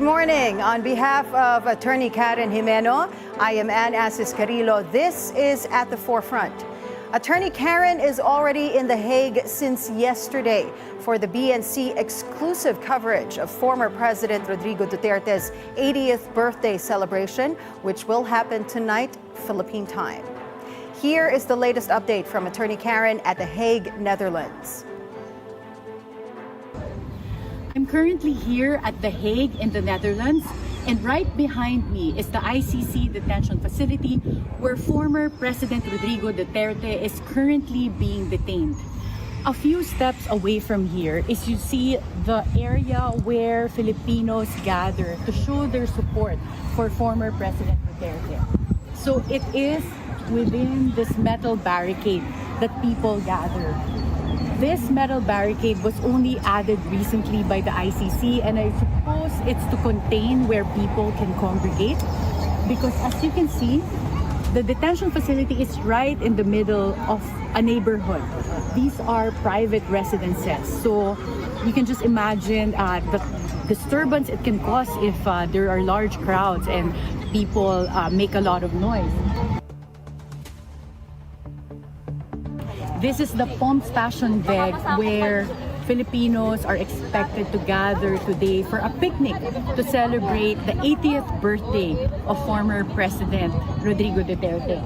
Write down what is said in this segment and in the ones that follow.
Good morning. On behalf of Attorney Karen Jimeno, I am Anne Asis Carilo. This is At the Forefront. Attorney Karen is already in The Hague since yesterday for the BNC exclusive coverage of former President Rodrigo Duterte's 80th birthday celebration, which will happen tonight, Philippine time. Here is the latest update from Attorney Karen at The Hague, Netherlands. I'm currently here at The Hague in the Netherlands, and right behind me is the ICC detention facility where former President Rodrigo Duterte is currently being detained. A few steps away from here is you see the area where Filipinos gather to show their support for former President Duterte. So it is within this metal barricade that people gather. This metal barricade was only added recently by the ICC, and I suppose it's to contain where people can congregate, because as you can see, the detention facility is right in the middle of a neighborhood. These are private residences, so you can just imagine the disturbance it can cause if there are large crowds and people make a lot of noise. This is the Pomp Station Weg where Filipinos are expected to gather today for a picnic to celebrate the 80th birthday of former President Rodrigo Duterte.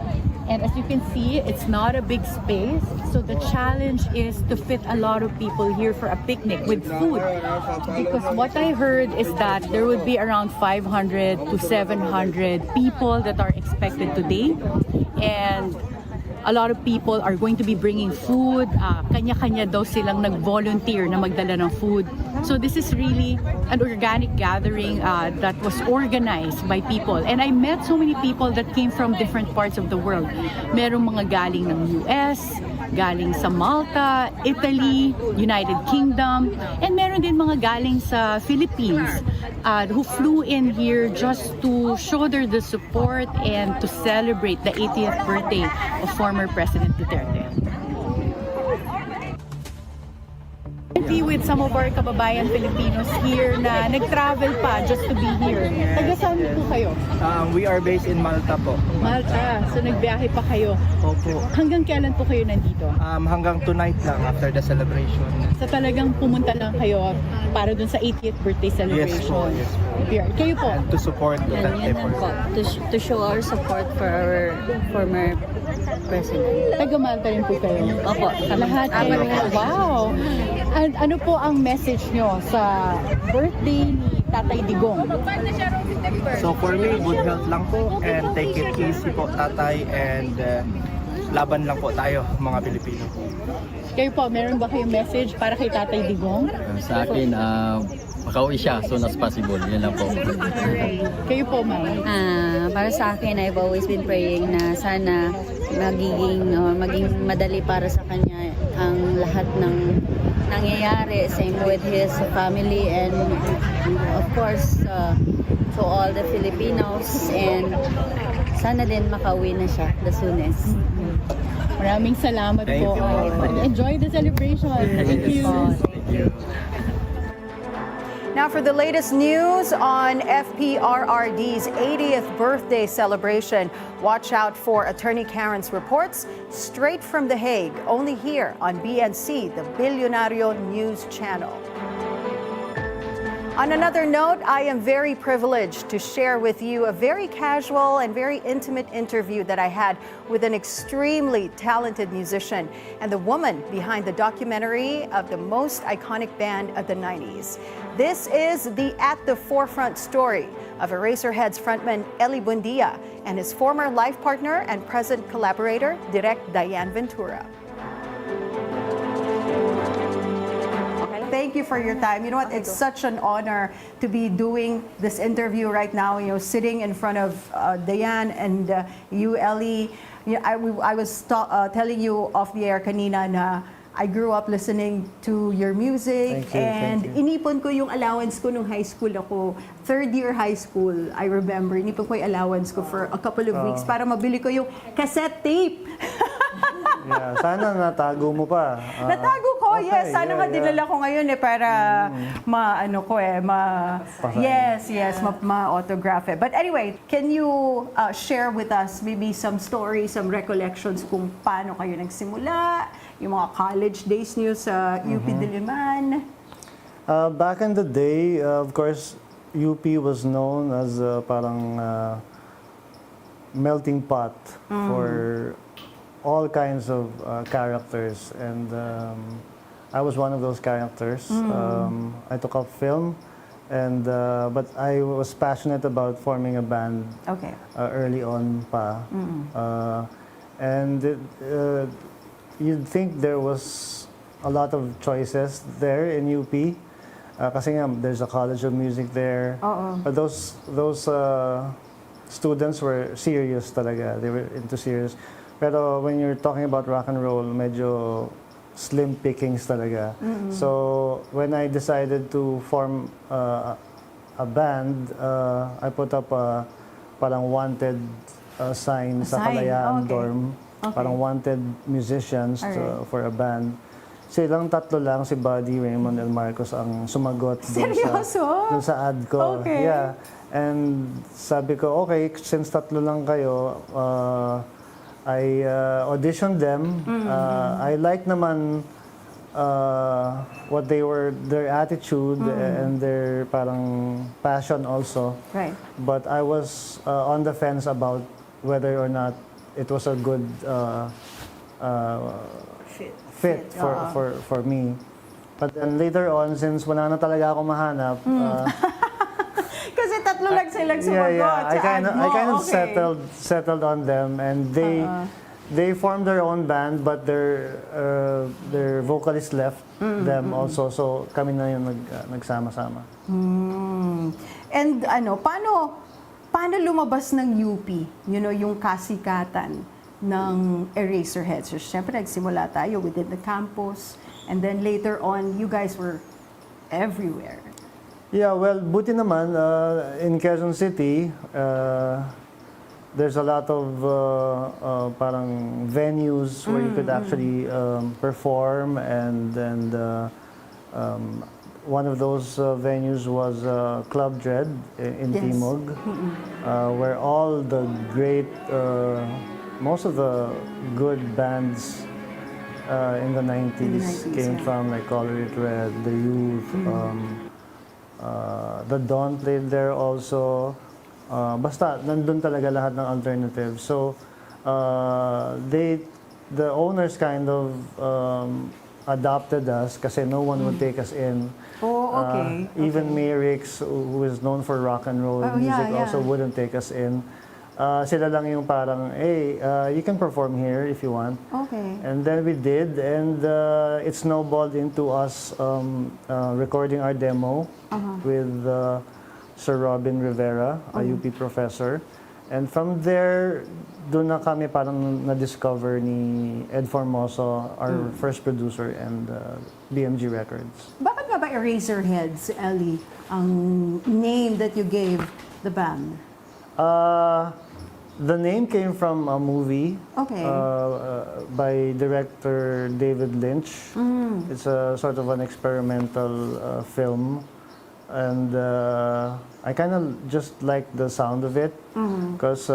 And as you can see, it's not a big space, so the challenge is to fit a lot of people here for a picnic with food. Because what I heard is that there would be around 500 to 700 people that are expected today. And a lot of people are going to be bringing food. Kanya-kanya daw silang nag-volunteer na magdala ng food. So this is really an organic gathering that was organized by people. And I met so many people that came from different parts of the world. Merong mga galing ng US, galing sa Malta, Italy, United Kingdom, and meron din mga galing sa Philippines who flew in here just to show their support and to celebrate the 80th birthday of former President Duterte. With some of our kababayan Filipinos here na nag-travel pa just to be here. Taga saan po kayo? We are based in Malta po. Malta. So nagbiyahe pa kayo? Opo. Hanggang kailan po kayo nandito? Hanggang tonight lang after the celebration. So talagang pumunta lang kayo para dun sa 80th birthday celebration? Yes po. Kayo po? And to support Duterte po. To show our support for our former president. Taga Malta rin po kayo? Opo. Lahat kayo? Wow! And ano po ang message nyo sa birthday ni Tatay Digong? So for me, good health lang po and take it easy po, Tatay, and laban lang po tayo mga Pilipino. Kayo po, meron ba kayong message para kay Tatay Digong? Sa akin, makauwi siya as soon as possible. Yan lang po. Kayo po, ma'am? Para sa akin, I've always been praying na sana maging madali para sa kanya ang lahat ng nangyayari, same with his family and of course to all the Filipinos, and sana din makauwi na siya the soonest. Maraming salamat po. Enjoy the celebration. Thank you. Thank you. Now for the latest news on FPRRD's 80th birthday celebration, watch out for Attorney Karen's reports straight from The Hague, only here on BNC, the Bilyonaryo news channel. On another note, I am very privileged to share with you a very casual and very intimate interview that I had with an extremely talented musician and the woman behind the documentary of the most iconic band of the 90s. This is the At the Forefront story of Eraserheads frontman Ely Buendia and his former life partner and present collaborator, Direk Diane Ventura. Thank you for your time. You know what? It's such an honor to be doing this interview right now. You know, sitting in front of Diane and you, Ely. You know, I was telling you off the air kanina na I grew up listening to your music. Thank you. Inipon ko yung allowance ko nung high school ako. Third year high school, I remember. Inipon ko yung allowance ko for a couple of weeks para mabili ko yung cassette tape. Yeah, sana natago mo pa. Natago ko, yes. Sana nga dinala ko ngayon para ma-autograph it. But anyway, can you share with us maybe some stories, some recollections kung paano kayo nagsimula, yung mga college days niyo sa UP Diliman? Back in the day, of course, UP was known as parang melting pot for all kinds of characters, and I was one of those characters. I took up film, and but I was passionate about forming a band early on pa. And you'd think there was a lot of choices there in UP. Kasi nga, there's a College of Music there. But those students were serious talaga. They were into serious. Pero when you're talking about rock and roll, medyo slim pickings talaga. So when I decided to form a band, I put up a parang wanted sign sa Kalayaan dorm. Parang wanted musicians for a band. Silang tatlo lang, si Buddy, Raymond, and Marcos ang sumagot dun sa ad ko. Yeah. And sabi ko, okay, since tatlo lang kayo, I auditioned them. I like naman what they were, their attitude and their parang passion also. Right. But I was on the fence about whether or not it was a good fit for me. But then later on, since wala na talaga ako mahanap, kasi tatlo lang silang sumagot. I kind of settled on them, and they formed their own band, but their vocalist left them also, so kami na yung nagsama-sama. And paano lumabas ng UP, yung kasikatan ng Eraserheads? So, syempre, nagsimula tayo within the campus, and then later on, you guys were everywhere. Yeah, well, buti naman, in Quezon City, there's a lot of parang venues where you could actually perform, and one of those venues was Club Dread in Timog, where all the great, most of the good bands in the 90s came from, like Collaborator, The Youth, The Dawn played there also. Basta, nandun talaga lahat ng alternatives. So, the owners kind of adopted us kasi no one would take us in. Even Mayrix, who is known for rock and roll music, also wouldn't take us in. Sila lang yung parang, hey, you can perform here if you want. And then we did, and it snowballed into us recording our demo with Sir Robin Rivera, a UP professor. And from there, doon na kami parang na-discover ni Ed Formoso, our first producer, and BMG Records. Bakit nga ba Eraserheads, Ely, ang name that you gave the band? The name came from a movie by director David Lynch. It's a sort of an experimental film, and I kind of just like the sound of it because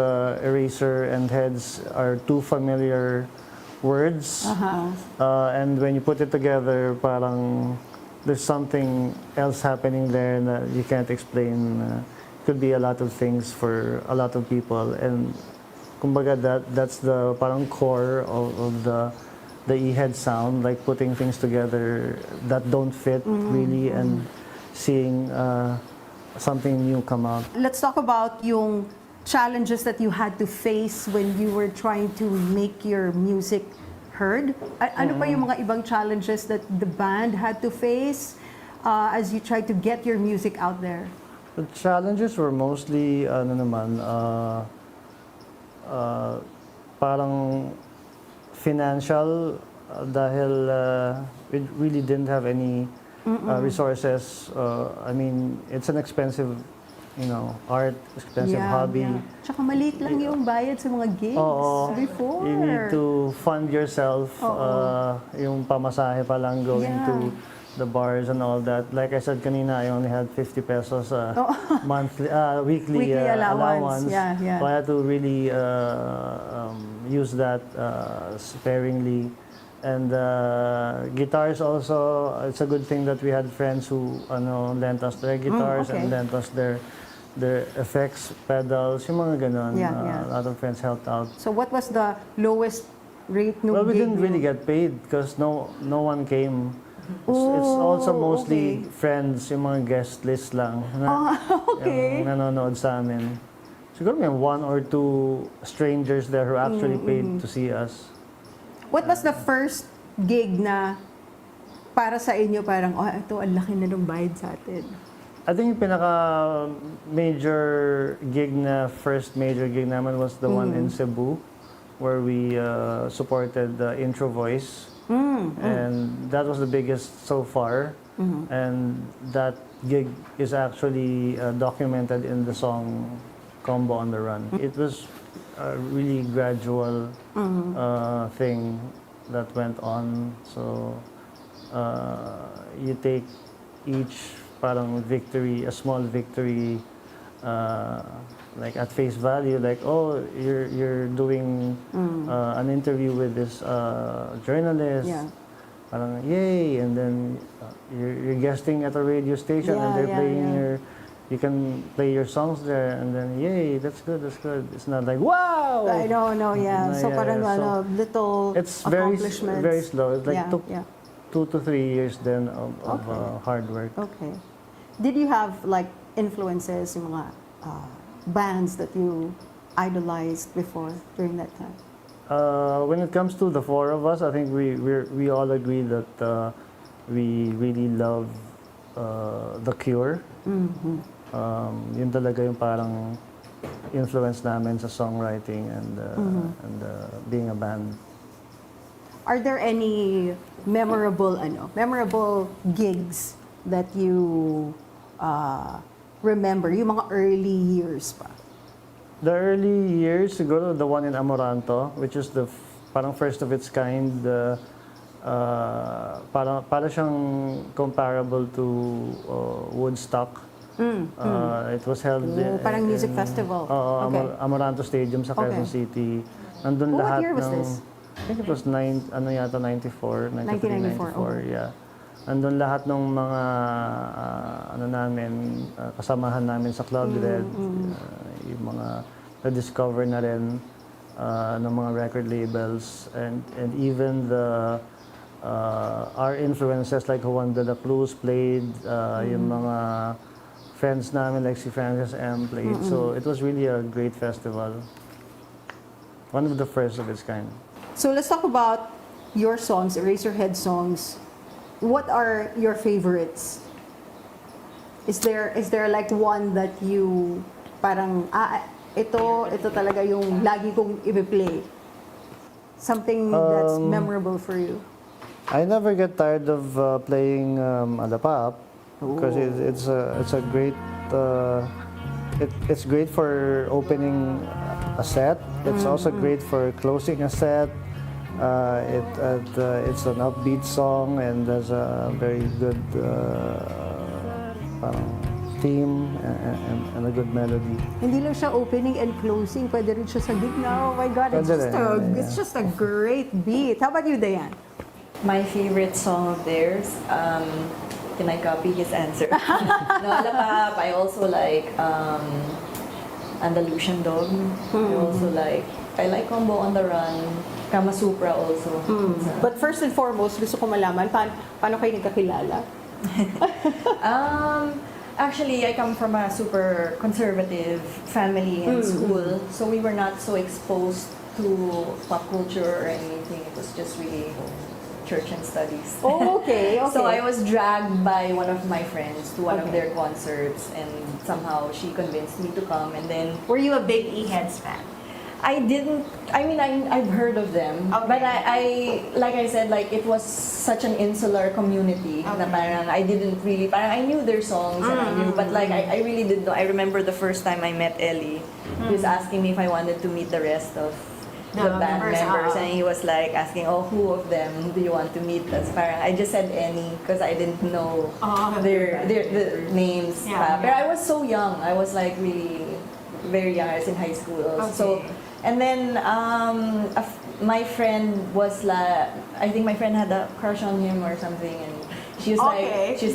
eraser and heads are two familiar words, and when you put it together, parang there's something else happening there that you can't explain. Could be a lot of things for a lot of people, and kumbaga that's the parang core of the E-head sound, like putting things together that don't fit really and seeing something new come out. Let's talk about yung challenges that you had to face when you were trying to make your music heard. Ano pa yung mga ibang challenges that the band had to face as you tried to get your music out there? The challenges were mostly, parang financial, dahil we really didn't have any resources. I mean, it's an expensive, art, expensive hobby. Tsaka maliit lang yung bayad sa mga gigs before. You need to fund yourself, yung pamasahe pa lang going to the bars and all that. Like I said kanina, I only had 50 pesos monthly, weekly allowance. Yeah. So I had to really use that sparingly. And guitars also, it's a good thing that we had friends who lent us their guitars and lent us their effects, pedals, yung mga ganon. A lot of friends helped out. So what was the lowest rate no Well, we gig didn't really get paid because no one came. It's also mostly friends, yung mga guest list lang yung nanonood sa amin. Siguro may 1 or 2 strangers there who actually paid to see us. What was the first gig na para sa inyo parang, ito, ang laki na ng bayad sa atin? I think yung pinaka first major gig naman was the one in Cebu, where we supported the Intro Voice. And that was the biggest so far. And that gig is actually documented in the song Combo on the Run. It was a really gradual thing that went on. So you take each parang victory, a small victory, like at face value, like, oh, you're doing an interview with this journalist. Parang yay, and then you're guesting at a radio station and they're playing you can play your songs there, and then yay, that's good. It's not like wow. I don't know, So parang little it's very accomplishments. very slow. It like took 2 to 3 years then of hard work. Okay. Did you have like influences, yung mga bands that you idolized before during that time? When it comes to the 4 of us, I think we all agree that we really love The Cure. Yun talaga yung parang influence namin sa songwriting and being a band. Are there any memorable gigs that you remember, yung mga early years pa? The early years, siguro the one in Amoranto, which is the parang first of its kind. Para siyang comparable to Woodstock. It was held parang music festival. Amoranto Stadium sa Quezon City. Nandun What lahat year was this? I think it was 1994, yeah. Nandun lahat ng mga kasamahan namin sa Club Red, yung mga na-discover na rin ng mga record labels, and even our influences like Juan de la Cruz played, yung mga friends namin like si Francis M played. So it was really a great festival. One of the first of its kind. So let's talk about your songs, Eraserheads songs. What are your favorites? Is there like one that you parang ito talaga yung lagi kong i-play? Something that's memorable for you? I never get tired of playing Alapap because it's a great it's great for opening a set. It's also great for closing a set. It's an upbeat song and there's a very good theme and a good melody. Hindi lang siya opening and closing, pwede rin siya sa gitna. Oh my God, it's just a great beat. How about you, Diane? My favorite song of theirs, can I copy his answer? No, Alapap. I also like Andalusian Dog. I like Combo on the Run. Kama Supra also. But first and foremost, gusto ko malaman, paano kayo nagkakilala? Actually, I come from a super conservative family in school, so we were not so exposed to pop culture or anything. It was just really church and studies. Oh, okay. So I was dragged by one of my friends to one of their concerts, and somehow she convinced me to come. And then, were you a big E-Heads fan? I didn't. I mean, I've heard of them, but I like I said, like it was such an insular community na parang I didn't really. Parang I knew their songs and I knew, but like I really didn't know. I remember the first time I met Ely, he was asking me if I wanted to meet the rest of the band members, and he was like asking, "Oh, who of them do you want to meet?" That's parang I just said any because I didn't know their names. But I was so young. I was like really very young. I was in high school. So. And then my friend was like, I think my friend had a crush on him or something, and she was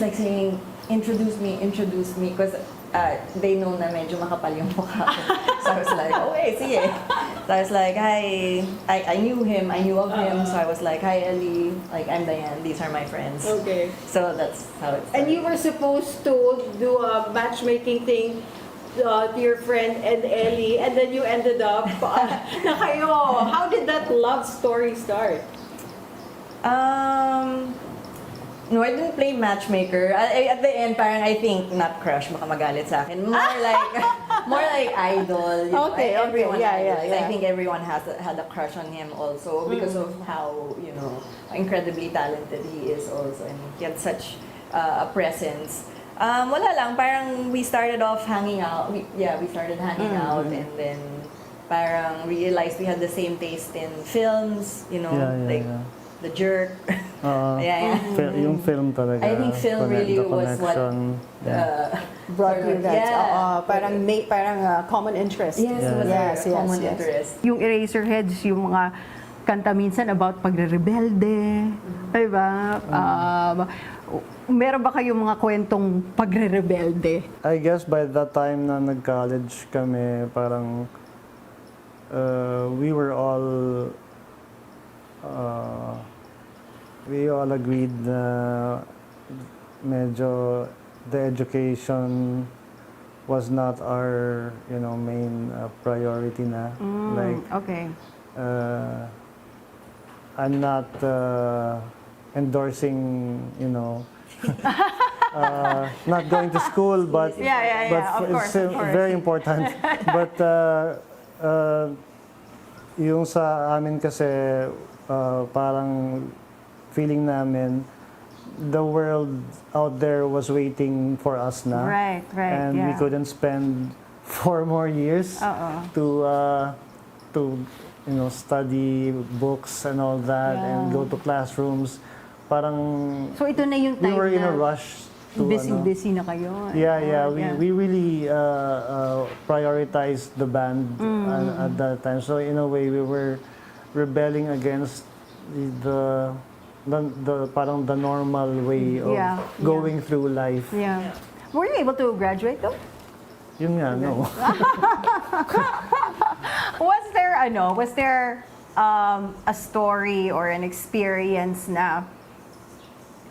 like saying, introduce me, because they know na medyo makapal yung mukha ko. So I was like, okay, sige. So I was like, hi, I knew him, I knew of him, so I was like, hi Ely, like I'm Diane, these are my friends. Okay. So that's how it started. And you were supposed to do a matchmaking thing to your friend and Ely, and then you ended up na kayo. How did that love story start? No, I didn't play matchmaker. At the end, parang I think not crush, baka magalit sa akin. More like idol. You know? Okay, everyone yeah. I think everyone had a crush on him also because of how incredibly talented he is also, and he had such a presence. Wala lang, parang we started off hanging out. We started hanging out, and then parang realized we had the same taste in films, The Jerk. Yung film talaga. I think film really was what Brought you that. Parang common interest. Yes, common interest. Yung Eraserheads, yung mga kanta minsan about pagre-rebelde, diba? Meron ba kayong mga kwentong pagre-rebelde? I guess by that time na nag-college kami, parang we all agreed na medyo the education was not our main priority na. Okay. I'm not endorsing, not going to school, but Of course. very important. But yung sa amin kasi parang feeling namin the world out there was waiting for us na. Right, And we couldn't spend 4 more years to study books and all that and go to classrooms. Parang So ito na yung time we were in a na rush to busy na kayo. we really prioritized the band at that time. So in a way we were rebelling against the parang the normal way of going through life. Yeah. Were you able to graduate though? Yun nga, no. Was there a story or an experience na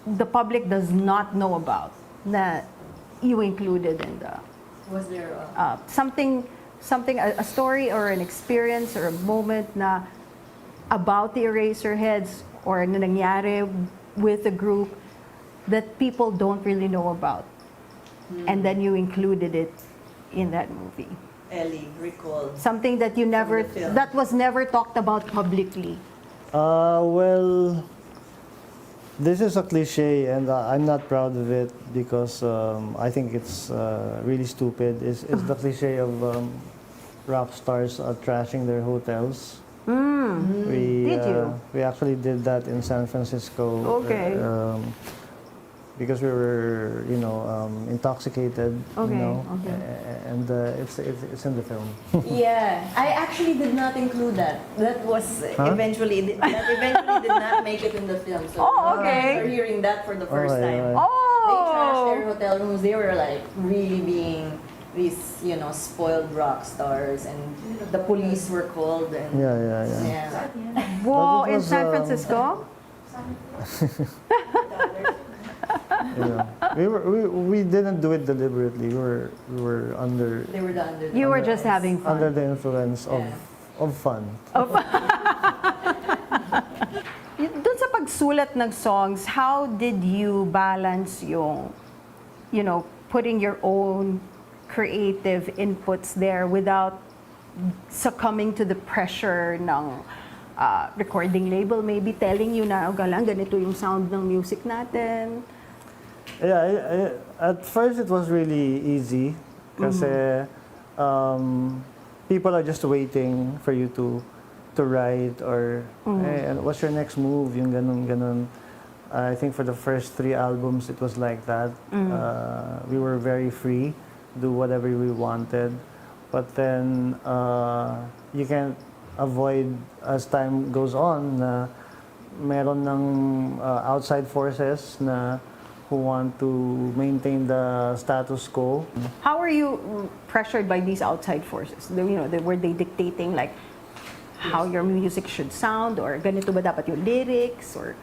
the public does not know about that you included in the Was there something a story or an experience or a moment na about the Eraserheads or na nangyari with the group that people don't really know about, and then you included it in that movie? Ely, recall. Something that you never, the film. that was never talked about publicly. Well, this is a cliche, and I'm not proud of it because I think it's really stupid. It's the cliche of rock stars trashing their hotels. Did you? We actually did that in San Francisco. Okay. Because we were, intoxicated. Okay, and it's in the film. Yeah, I actually did not include that. That was eventually did not make it in the film. So we're hearing that for the first time. They trashed their hotel rooms. They were like really being these, spoiled rock stars, and the police were called. And Yeah. Whoa, But it in was, San Francisco? We didn't do it deliberately. We were under. They were the under. You were just having fun. Under the influence of fun. Doon sa pagsulat ng songs, how did you balance yung, putting your own creative inputs there without succumbing to the pressure ng recording label, maybe telling you na, galang, ganito yung sound ng music natin? Yeah, at first it was really easy kasi people are just waiting for you to write or hey, what's your next move, yung ganun. I think for the first 3 albums it was like that. We were very free, do whatever we wanted. But then you can't avoid as time goes on na meron ng outside forces na who want to maintain the status quo. How are you pressured by these outside forces? Were they dictating like how your music should sound, or ganito ba dapat yung lyrics, or?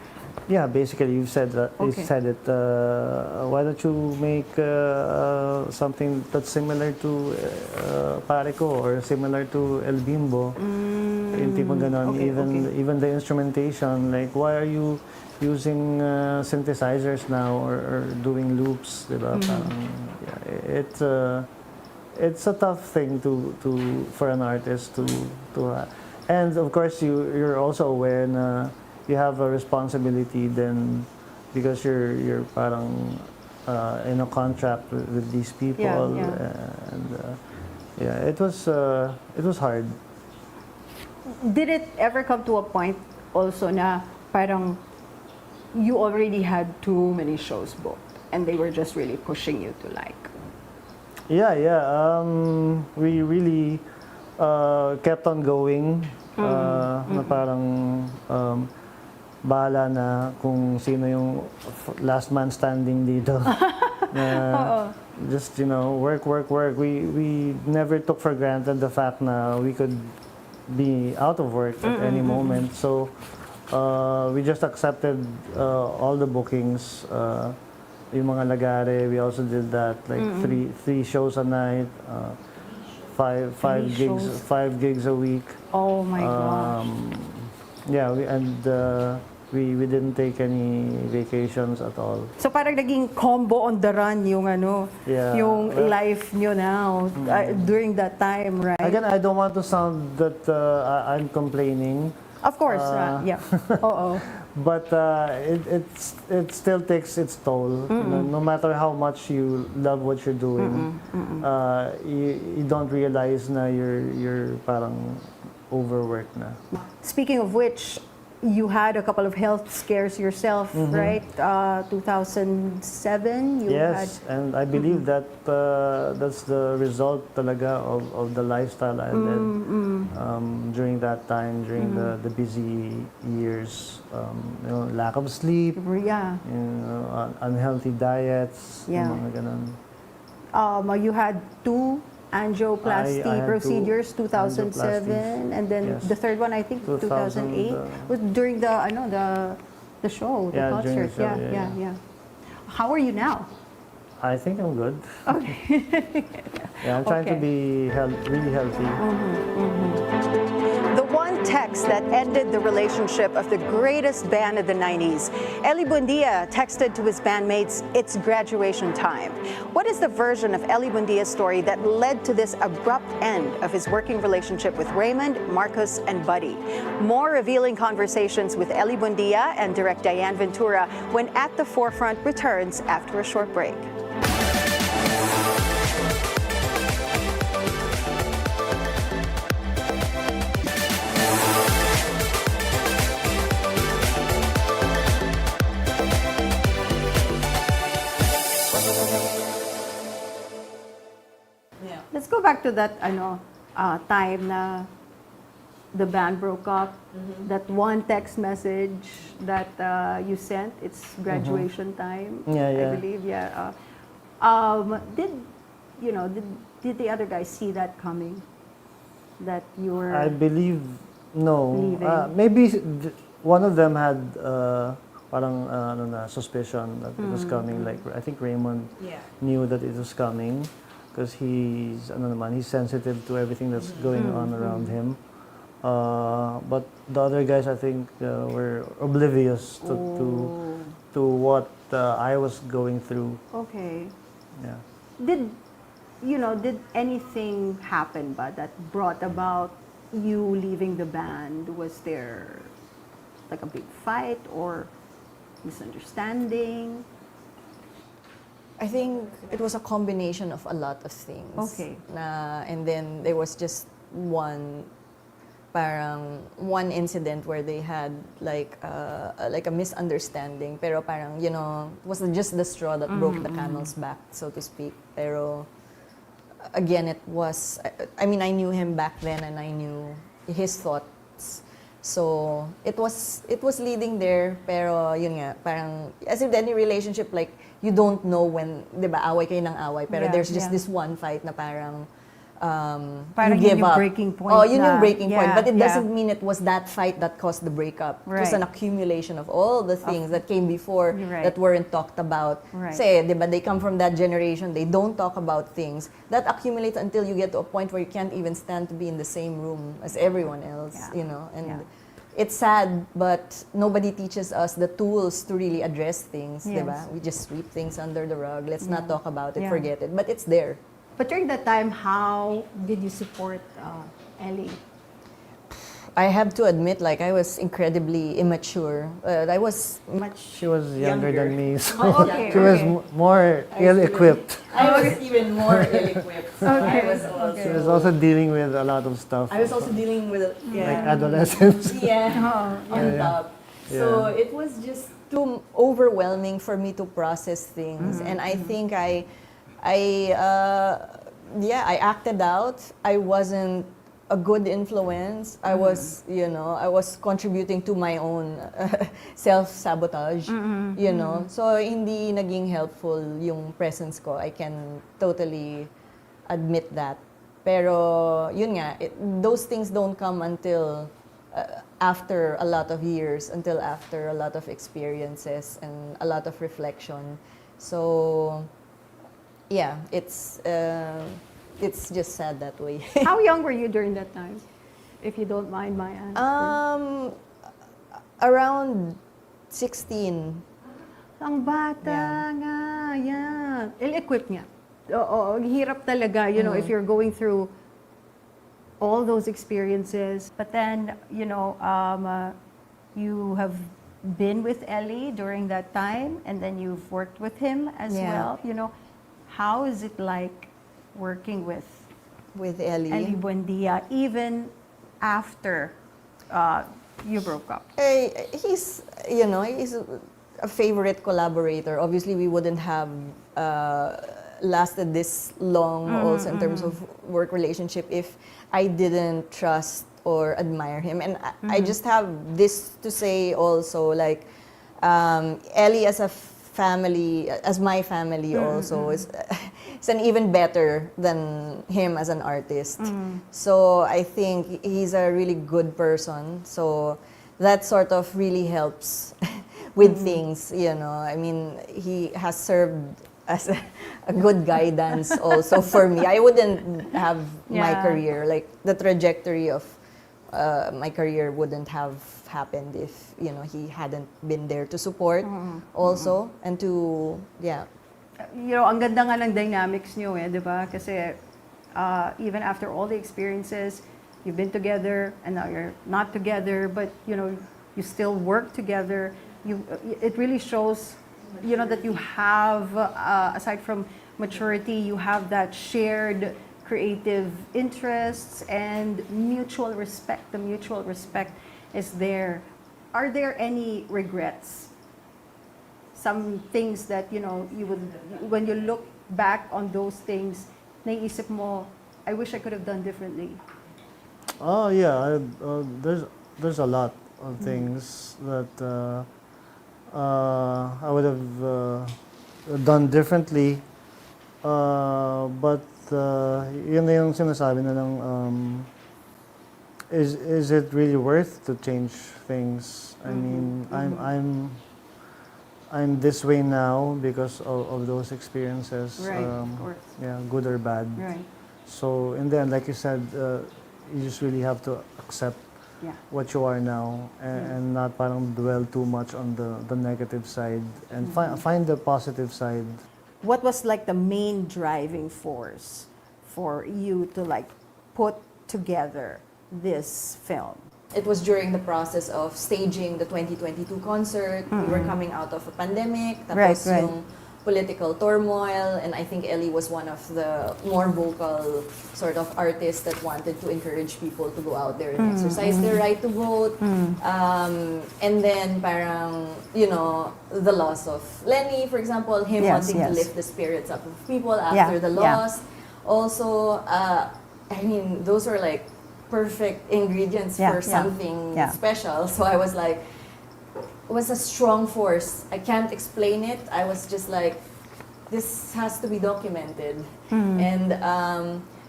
Yeah, basically you said that. Okay. You said it. Why don't you make something that's similar to Parico or similar to El Bimbo? Yung tipong ganon. Okay, Even the instrumentation, like why are you using synthesizers now or doing loops, diba? Yeah, it's a tough thing to for an artist to and of course you're also aware na you have a responsibility then because you're parang in a contract with these people. And it was hard. Did it ever come to a point also na parang you already had too many shows booked and they were just really pushing you to like? Yeah. We really kept on going. Na parang bahala na kung sino yung last man standing dito. Just work. We never took for granted the fact na we could be out of work at any moment. So we just accepted all the bookings. Yung mga lagare, we also did that, like three shows a night, five gigs a week. Oh my gosh. Yeah, we didn't take any vacations at all. So parang naging combo on the run yung yung life nyo now during that time, right? Again, I don't want to sound that I'm complaining. Of course, yeah. But it still takes its toll. No matter how much you love what you're doing, you don't realize na you're parang overworked na. Speaking of which, you had a couple of health scares yourself, right? 2007, Yes, and I believe that that's the result talaga of the lifestyle I led during that time, during the busy years. Lack of sleep, unhealthy diets, mga ganun. You had 2 angioplasty I had procedures, 2 2007, and then the third one I think 2008 was during the show, the concert. During the show, Yeah. How are you now? I think I'm good. Okay. I'm trying to be really healthy. The one text that ended the relationship of the greatest band of the 90s. Ely Buendia texted to his bandmates, "It's graduation time." What is the version of Ely Buendia's story that led to this abrupt end of his working relationship with Raymond, Marcos, and Buddy? More revealing conversations with Ely Buendia and Direk Diane Ventura when At the Forefront returns after a short break. Let's go back to that time na the band broke up. That one text message that you sent, it's graduation time. I believe. Did the other guys see that coming? That you were I believe no. leaving? Maybe one of them had parang suspicion that it was coming. Like I think Raymond knew that it was coming. Because he's sensitive to everything that's going on around him. But the other guys, I think, were oblivious to what I was going through. okay. Yeah. did anything happen ba that brought about you leaving the band? Was there like a big fight or misunderstanding? I think it was a combination of a lot of things. Okay. And then there was just one incident where they had like a misunderstanding, pero parang it was just the straw that broke the camel's back, so to speak. Pero again, it was, I mean, I knew him back then and I knew his thoughts. So it was leading there, pero yun nga, parang as in any relationship, like you don't know when, 'di ba, away kayo ng away, pero there's just this one fight na parang Parang you give yun yung up. breaking point Oh, yun na, yung breaking point. yeah, But it yeah. doesn't mean it was that fight that caused the breakup. It was Right. an accumulation of all the things that came before You're right. that weren't talked about. Right. Say, di ba, they come from that generation, they don't talk about things. That accumulates until you get to a point where you can't even stand to be in the same room as everyone else, Yeah. And Yeah. it's sad, but nobody teaches us the tools to really address things, di ba? Yes. We just sweep things under the rug. Let's not talk about it, Yeah. forget it. But it's there. But during that time, how did you support Ellie? I have to admit, like, I was incredibly immature. I was much. She was younger than me, so Oh, okay, she was okay. more ill-equipped. I was even more ill-equipped. Okay, I was also. She was also dealing with a lot of stuff, I was also dealing with like adolescence. on top. So it was just too overwhelming for me to process things, and I think I acted out. I wasn't a good influence. I was, I was contributing to my own self-sabotage, So hindi naging helpful yung presence ko. I can totally admit that. Pero yun nga, those things don't come until after a lot of years, until after a lot of experiences and a lot of reflection. So yeah, it's just sad that way. How young were you during that time, if you don't mind my answer? Around 16. Ang bata nga, yeah. Ill-equipped nga. Oo, hirap talaga, if you're going through all those experiences. But then, you have been with Ely during that time, and then you've worked with him as well. How is it like working with Ely Buendia, even after you broke up? He's a favorite collaborator. Obviously, we wouldn't have lasted this long also in terms of work relationship if I didn't trust or admire him. And I just have this to say also, like, Ely as a family, as my family also, is an even better than him as an artist. So I think he's a really good person. So that sort of really helps with things, I mean, he has served as a good guidance also for me. I wouldn't have my career, like the trajectory of my career wouldn't have happened if, he hadn't been there to support also and to, Ang ganda nga ng dynamics niyo di ba? Kasi even after all the experiences, you've been together and now you're not together, but you still work together. It really shows, that you have, aside from maturity, you have that shared creative interests and mutual respect. The mutual respect is there. Are there any regrets? Some things that, you would, when you look back on those things, naiisip mo, I wish I could have done differently. Oh yeah, there's a lot of things that I would have done differently, but yun na yung sinasabi na lang, is it really worth to change things? I mean, I'm this way now because of those experiences. Right, of course. Yeah, good or bad. Right. So in the end, like you said, you just really have to accept what you are now and not parang dwell too much on the negative side and find the positive side. What was like the main driving force for you to like put together this film? It was during the process of staging the 2022 concert. We were coming out of a pandemic. Tapos Right. yung political turmoil, and I think Ely was one of the more vocal sort of artists that wanted to encourage people to go out there and exercise their right to vote. And then parang, you know, the loss of Lenny, for example, him wanting to lift the spirits up of people after the loss. Also, I mean, those are like perfect ingredients for something special. So I was like, it was a strong force. I can't explain it. I was just like, this has to be documented. And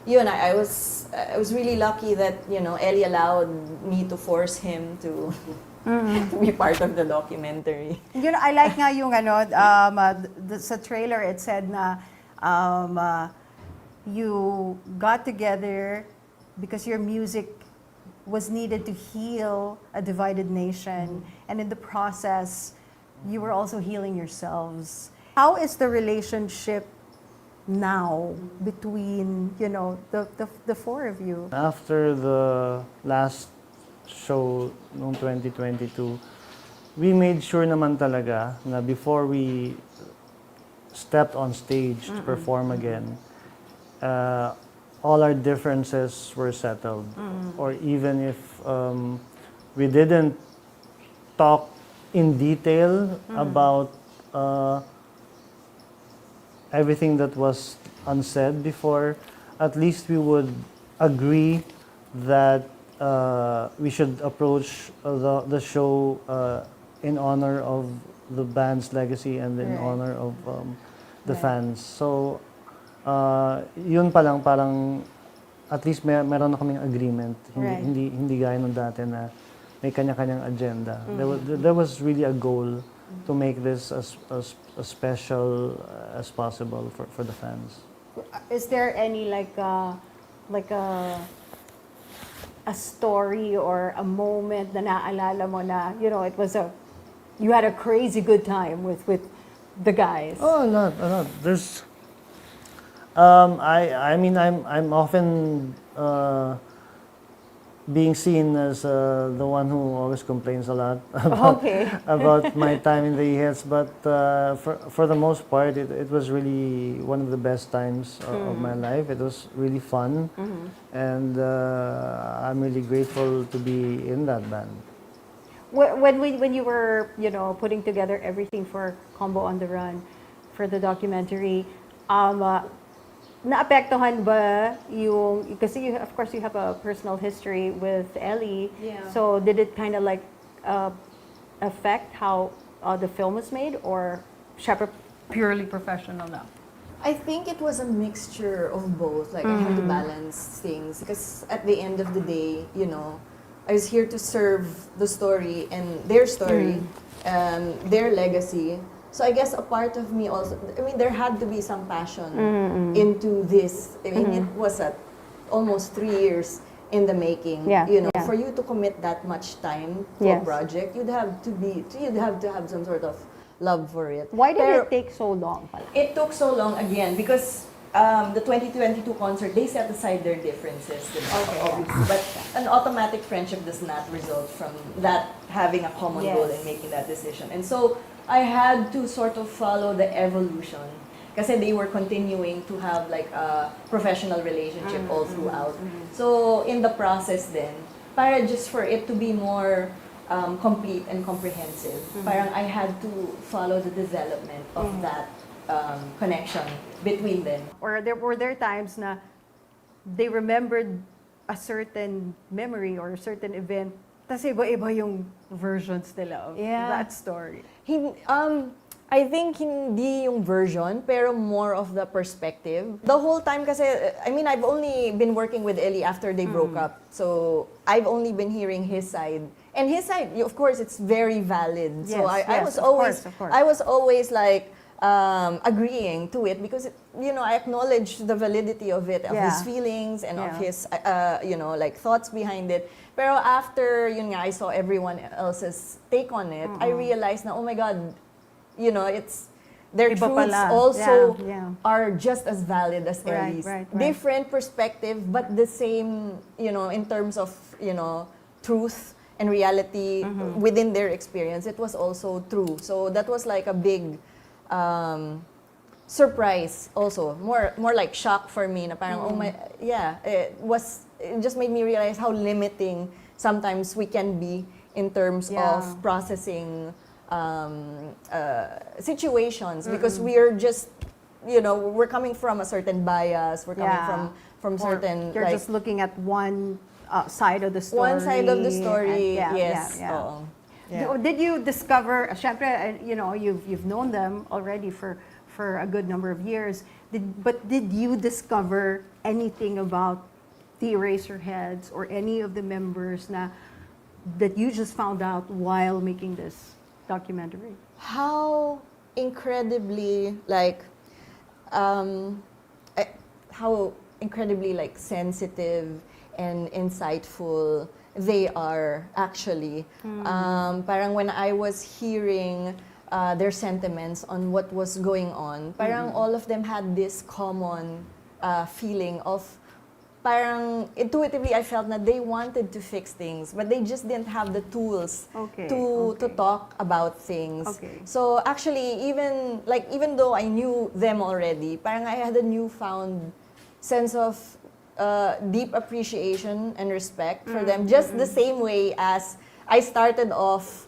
yun, I was really lucky that, you know, Ely allowed me to force him to to be part of the documentary. You know, I like nga yung ano, sa trailer it said na you got together because your music was needed to heal a divided nation, and in the process, you were also healing yourselves. How is the relationship now between, you know, the four of you? After the last show noong 2022, we made sure naman talaga na before we stepped on stage to perform again, all our differences were settled. Or even if we didn't talk in detail about everything that was unsaid before, at least we would agree that we should approach the show in honor of the band's legacy and in honor of the fans. So, yun pa lang, parang at least meron na kaming agreement. Hindi gaya nung dati na may kanya-kanyang agenda. There was really a goal to make this as special as possible for the fans. Is there any like a story or a moment na naalala mo na, you know, you had a crazy good time with the guys? Oh, a lot. There's I mean, I'm often being seen as the one who always complains a lot about my time in the Eraserheads, but for the most part, it was really one of the best times of my life. It was really fun, and I'm really grateful to be in that band. When you were, you know, putting together everything for Combo on the Run, for the documentary, naapektuhan ba yung, kasi of course you have a personal history with Ely, so did it kind of like affect how the film was made, or siya purely professional now? I think it was a mixture of both. Like I had to balance things because at the end of the day, you know, I was here to serve the story and their story, their legacy. So I guess a part of me also, I mean, there had to be some passion into this. I mean, it was almost 3 years in the making. You know, for you to commit that much time to a project, you'd have to have some sort of love for it. Why did it take so long? It took so long again because the 2022 concert, they set aside their differences, obviously. But an automatic friendship does not result from that having a common goal and making that decision. And so I had to sort of follow the evolution kasi they were continuing to have like a professional relationship all throughout. So in the process then, para just for it to be more complete and comprehensive, parang I had to follow the development of that connection between them. Or were there times na they remembered a certain memory or a certain event, tas iba-iba yung versions nila of that story? I think hindi yung version, pero more of the perspective. The whole time kasi, I mean, I've only been working with Ely after they broke up. So, I've only been hearing his side. And his side, of course, it's very valid. So, I was always like, agreeing to it because, you know, I acknowledge the validity of it, of his feelings and of his, you know, like thoughts behind it. Pero after, yun nga, I saw everyone else's take on it, I realized na, oh my God, you know, it's their Iba truths pala. also Yeah. are just as valid as Right, Ely's. right. Different perspective, but the same, in terms of, truth and reality within their experience. It was also true. So that was like a big surprise also. More like shock for me na parang, oh my, yeah, it just made me realize how limiting sometimes we can be in terms of processing situations, because we are just, we're coming from a certain bias, we're coming from certain, You're like, just looking at one side of the story. one side of the story. And- yes. yeah. Oo. Yeah. Did you discover, syempre, you've known them already for a good number of years, but did you discover anything about the Eraserheads or any of the members that you just found out while making this documentary? How incredibly sensitive and insightful they are actually. Parang when I was hearing their sentiments on what was going on, parang all of them had this common feeling of, parang intuitively I felt that they wanted to fix things, but they just didn't have the tools to talk about things. Okay. So actually, even though I knew them already, parang I had a newfound sense of deep appreciation and respect for them, just the same way as I started off.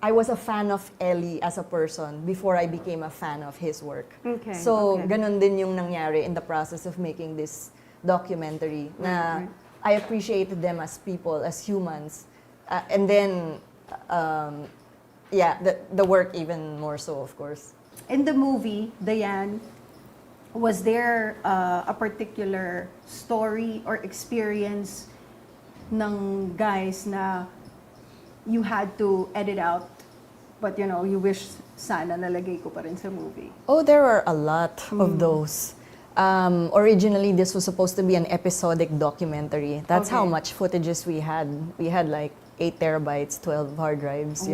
I was a fan of Ely as a person before I became a fan of his work. Okay, So, okay. ganun din yung nangyari in the process of making this documentary. Na I appreciated them as people, as humans. And then, the work even more so, of course. In the movie, Diane, was there a particular story or experience ng guys na you had to edit out, but you wish sana nalagay ko pa rin sa movie? Oh, there are a lot of those. Originally, this was supposed to be an episodic documentary. That's how Okay. much footages we had. We had like 8 terabytes, 12 hard drives,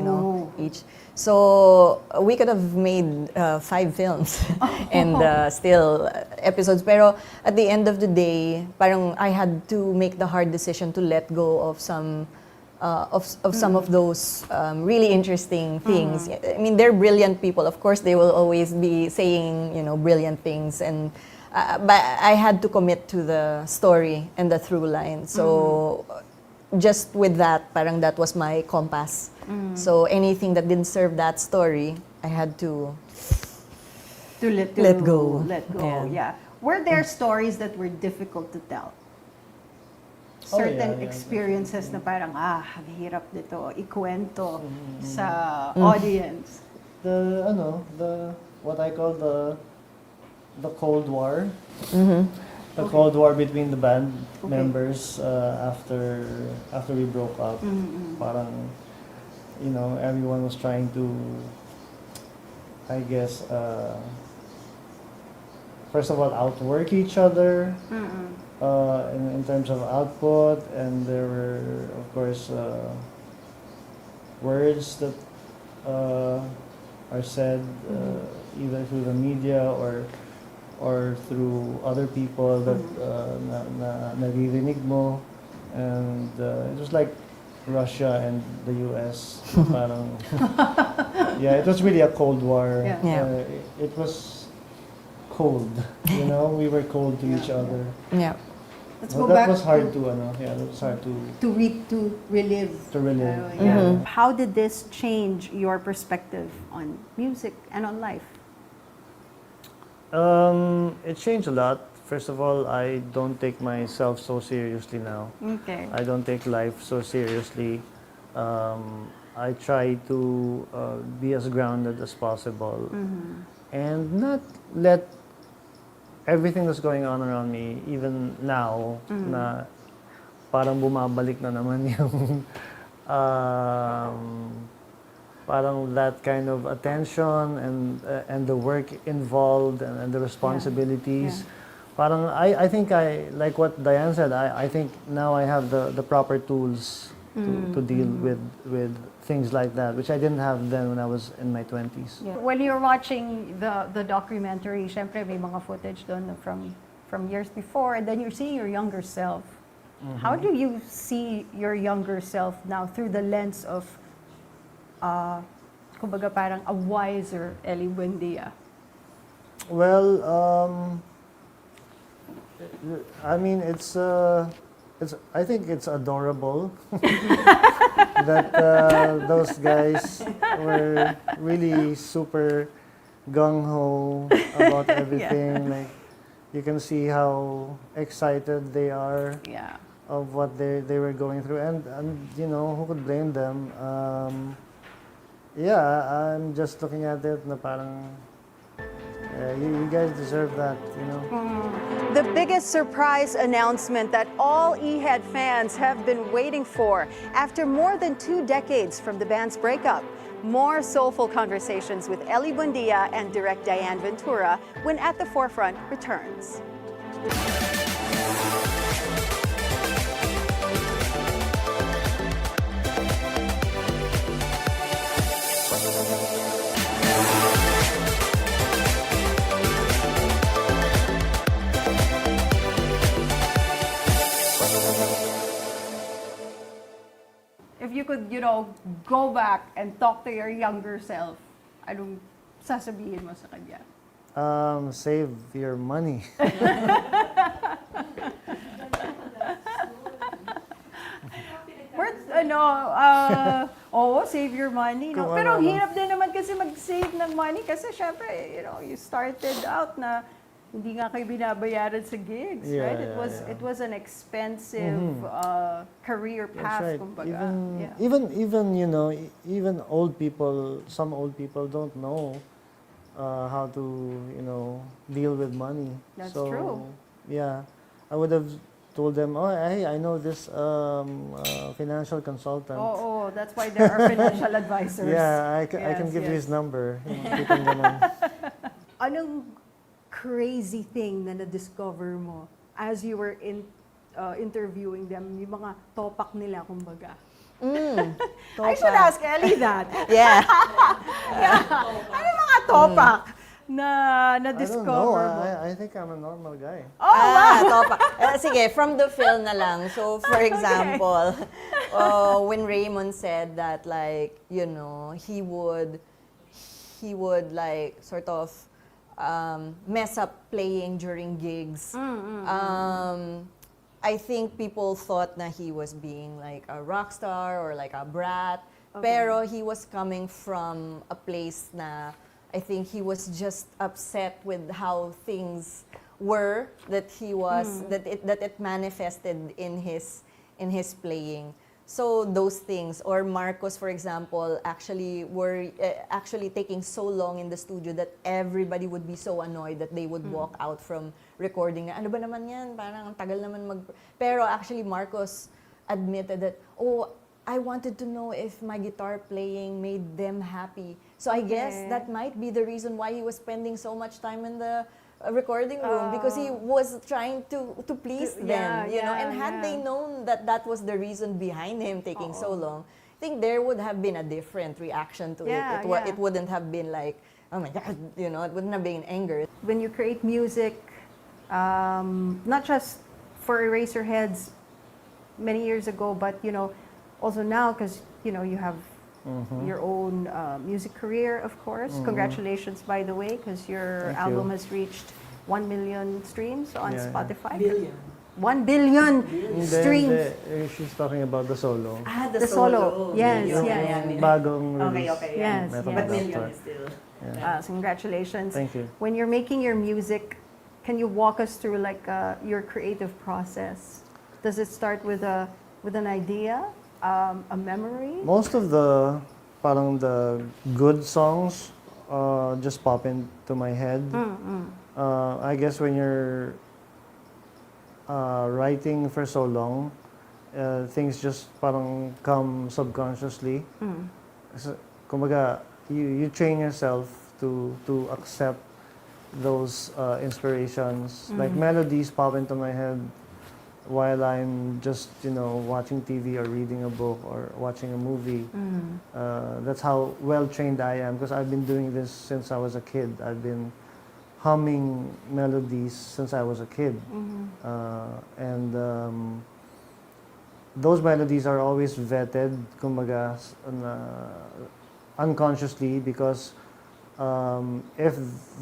each. So we could have made 5 films and still episodes. Pero at the end of the day, parang I had to make the hard decision to let go of some some of those really interesting things. I mean, they're brilliant people. Of course, they will always be saying, brilliant things. And but I had to commit to the story and the through line. So just with that, parang that was my compass. So anything that didn't serve that story, I had to Let go. Let go, yeah. Were there stories that were difficult to tell? Certain experiences na parang, ang hirap nito ikwento sa audience. What I call the Cold War. The Cold War between the band members after we broke up. Parang, everyone was trying to, I guess, first of all, outwork each other in terms of output, and there were, of course, words that are said either through the media or through other people that naririnig mo, and it was like Russia and the US. Parang, it was really a Cold War. Yeah. It was cold, we were cold to each other. Yeah. Let's Well, go back that was hard that was hard to relive. to relive. Yeah. How did this change your perspective on music and on life? It changed a lot. First of all, I don't take myself so seriously now. Okay. I don't take life so seriously. I try to be as grounded as possible and not let everything that's going on around me, even now, na parang bumabalik na naman yung parang that kind of attention and the work involved and the responsibilities. Parang I think like what Diane said, I think now I have the proper tools to deal with things like that, which I didn't have then when I was in my 20s. Yeah. When you're watching the documentary, syempre may mga footage doon from years before, and then you're seeing your younger self. How do you see your younger self now through the lens of, kumbaga parang a wiser Ely Buendia? Well, I mean, I think it's adorable that those guys were really super gung-ho about everything. Like, you can see how excited they are of what they were going through, and you know, who could blame them? I'm just looking at it na parang you guys deserve that, you know. The biggest surprise announcement that all EHEAD fans have been waiting for after more than 2 decades from the band's breakup. More soulful conversations with Ely Buendia and Direk Diane Ventura when At the Forefront returns. If you could, go back and talk to your younger self, anong sasabihin mo sa kanya? Save your money. Save your money. No? Pero ang hirap din naman kasi mag-save ng money kasi syempre, you started out na hindi nga kayo binabayaran sa gigs, right? It was an expensive career path, kumbaga. Even old people, some old people don't know how to, deal with money. That's true. Yeah, I would have told them, hey, I know this financial consultant. That's why there are financial advisors. Yeah, I can give you his number. Anong crazy thing na na-discover mo as you were interviewing them, yung mga topak nila, kumbaga? I should ask Ely that. Yeah. Ano yung mga topak na na-discover mo? I think I'm a normal guy. Topak. Sige, from the film na lang. So, for example, when Raymond said that, like, he would like, sort of, mess up playing during gigs. I think people thought na he was being like a rock star or like a brat. Pero he was coming from a place na I think he was just upset with how things were, that he was that it manifested in his playing. So those things, or Marcos, for example, actually were actually taking so long in the studio that everybody would be so annoyed that they would walk out from recording. Ano ba naman yan? Parang ang tagal naman Pero actually Marcos admitted that, I wanted to know if my guitar playing made them happy. So I guess that might be the reason why he was spending so much time in the recording room, because he was trying to please them, and had they known that that was the reason behind him taking so long, I think there would have been a different reaction to it. It wouldn't have been like, oh my God, it wouldn't have been anger. When you create music, not just for Eraserheads many years ago, but also now, because you have your own music career, of course. Congratulations, by the way, because your album has reached 1 million streams on Spotify. Billion. 1 billion streams. She's talking about the solo. The solo. Yes, yes. Bagong release. Okay. Yes, But million is still. Yeah. Congratulations. Thank you. When you're making your music, can you walk us through like your creative process? Does it start with an idea? A memory? Most of the good songs just pop into my head. I guess when you're writing for so long, things just parang come subconsciously. So, kumbaga, you train yourself to accept those inspirations. Like melodies pop into my head while I'm just, watching TV or reading a book or watching a movie. That's how well trained I am, because I've been doing this since I was a kid. I've been humming melodies since I was a kid. And those melodies are always vetted, kumbaga, unconsciously, because if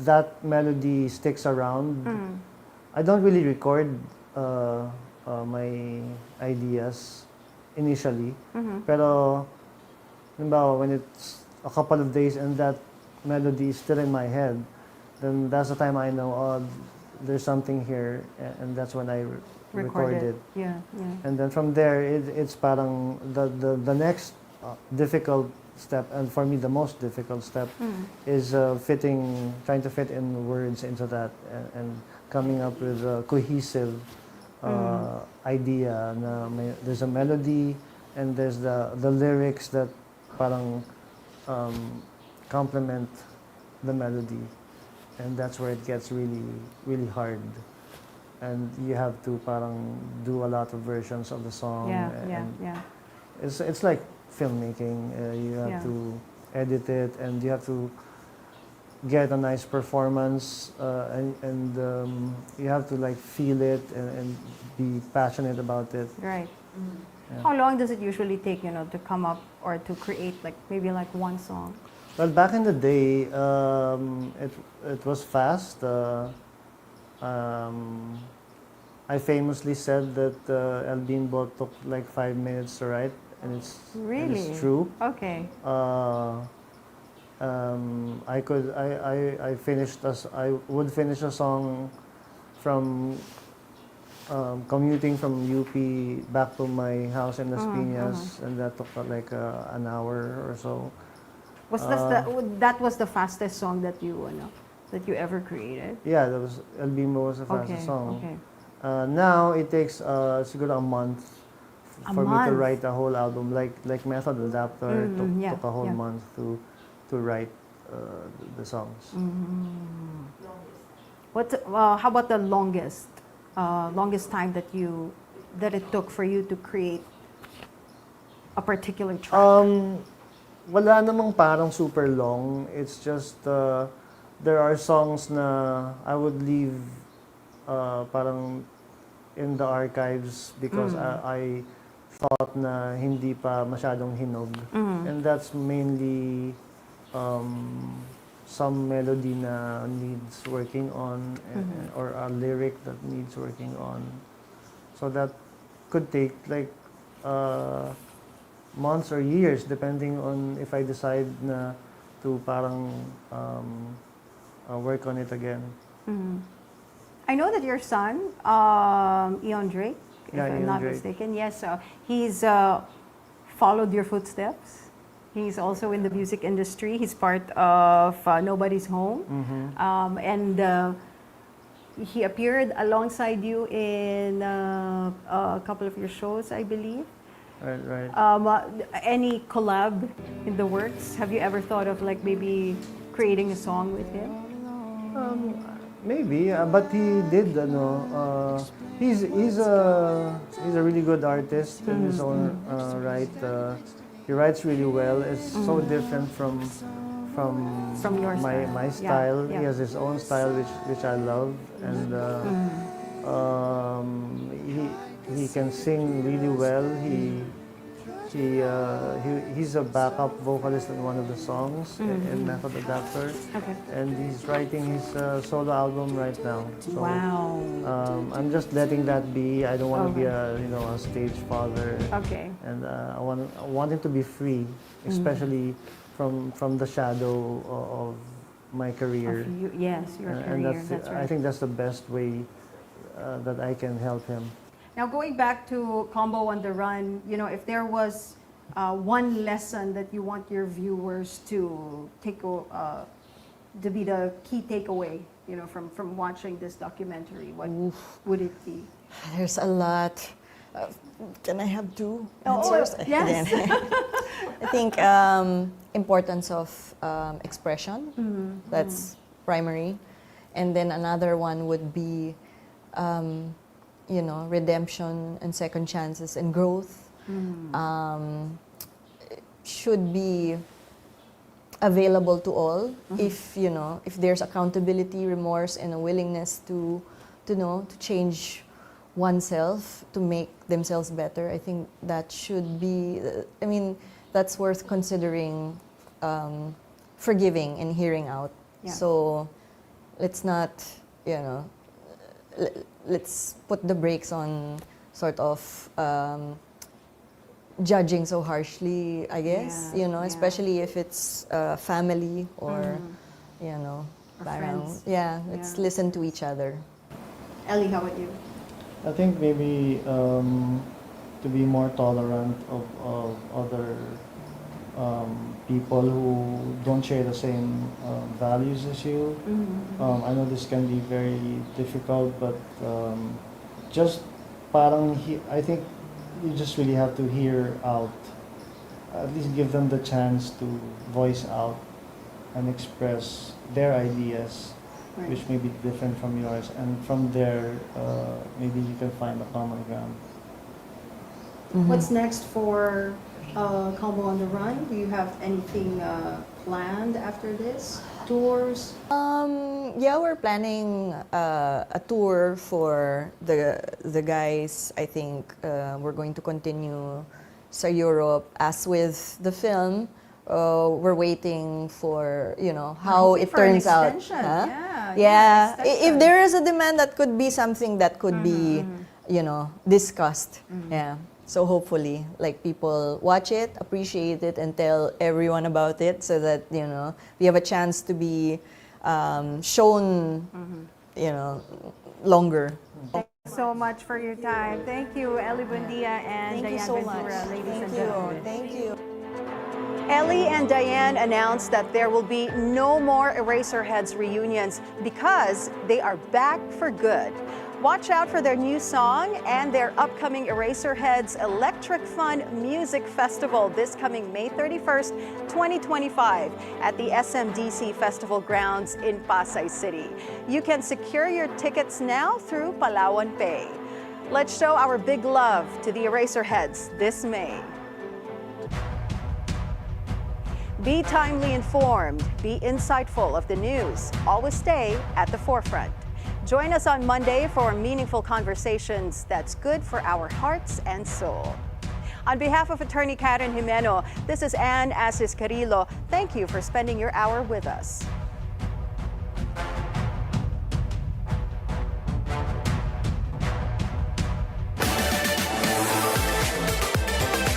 that melody sticks around, I don't really record my ideas initially. Pero, halimbawa, when it's a couple of days and that melody is still in my head, then that's the time I know, there's something here, and that's when I record it. Yeah. And then from there, it's parang the next difficult step, and for me the most difficult step, is trying to fit in words into that, and coming up with a cohesive idea. There's a melody, and there's the lyrics that parang complement the melody, and that's where it gets really, really hard. And you have to parang do a lot of versions of the song. Yeah. It's like filmmaking. You have to edit it, and you have to get a nice performance, and you have to like feel it and be passionate about it. Right. Yeah. How long does it usually take, to come up or to create maybe one song? Well, back in the day, it was fast. I famously said that El Bimbo took like 5 minutes to write, and it's true. Okay. I would finish a song from commuting from UP back to my house in Las Piñas, and that took like an hour or so. That was the fastest song that you ever created? Yeah, that was El Bimbo was the fastest song. Okay. Now it takes siguro a month for me to write a whole album. Like Method Adapter took a whole month to write the songs. How about the longest time that it took for you to create a particular track? Wala namang parang super long. It's just there are songs na I would leave parang in the archives because I thought na hindi pa masyadong hinog. And that's mainly some melody na needs working on, or a lyric that needs working on. So that could take like months or years, depending on if I decide na to parang work on it again. I know that your son, Ian Drake, if I'm not mistaken, yes, he's followed your footsteps. He's also in the music industry. He's part of Nobody's Home. And he appeared alongside you in a couple of your shows, I believe. Right. Any collab in the works? Have you ever thought of maybe creating a song with him? Maybe, but he did. He's a really good artist in his own right. He writes really well. It's so different from your my style. Yeah. He has his own style, which I love, and he can sing really well. He's a backup vocalist in one of the songs in Method Adapter. Okay. And he's writing his solo album right now. So, wow. I'm just letting that be. I don't want to be a stage father. Okay. And I want him to be free, especially from the shadow of my career. Your career. And that's right. I think that's the best way that I can help him. Now, going back to Combo on the Run, if there was one lesson that you want your viewers to take, to be the key takeaway, from watching this documentary, what would it be? There's a lot. Can I have two answers? answers? Yes. I think importance of expression. That's primary, and then another one would be redemption and second chances and growth should be available to all if there's accountability, remorse, and a willingness to change oneself to make themselves better. I think that should be, that's worth considering, forgiving and hearing out. Yeah. So let's not, let's put the brakes on sort of judging so harshly, I guess, Yeah, especially if it's family or, Or parang, friends. let's Yeah. listen to each other. Ellie, how about you? I think maybe to be more tolerant of other people who don't share the same values as you. I know this can be very difficult, but just parang I think you just really have to hear out. At least give them the chance to voice out and express their ideas, Right. which may be different from yours, and from there maybe you can find a common ground. What's next for Combo on the Run? Do you have anything planned after this? Tours? We're planning a tour for the guys. I think we're going to continue sa Europe. As with the film, we're waiting for how hoping it for an turns out. extension. Huh? Yeah, If extension. there is a demand, that could be something that could be discussed. Yeah. So hopefully, people watch it, appreciate it, and tell everyone about it, so that we have a chance to be shown, longer. So much for your time. Thank you, Ely Buendia and Diane Ventura, ladies and gentlemen. Thank you. Ely and Diane announced that there will be no more Eraserheads reunions because they are back for good. Watch out for their new song and their upcoming Eraserheads Electric Fun Music Festival this coming May 31st, 2025 at the SMDC Festival Grounds in Pasay City. You can secure your tickets now through Palawan Pay. Let's show our big love to the Eraserheads this May. Be timely informed, be insightful of the news, always stay at the forefront. Join us on Monday for meaningful conversations that's good for our hearts and soul. On behalf of Attorney Karen Jimeno, this is Anne Asis Carilo. Thank you for spending your hour with us.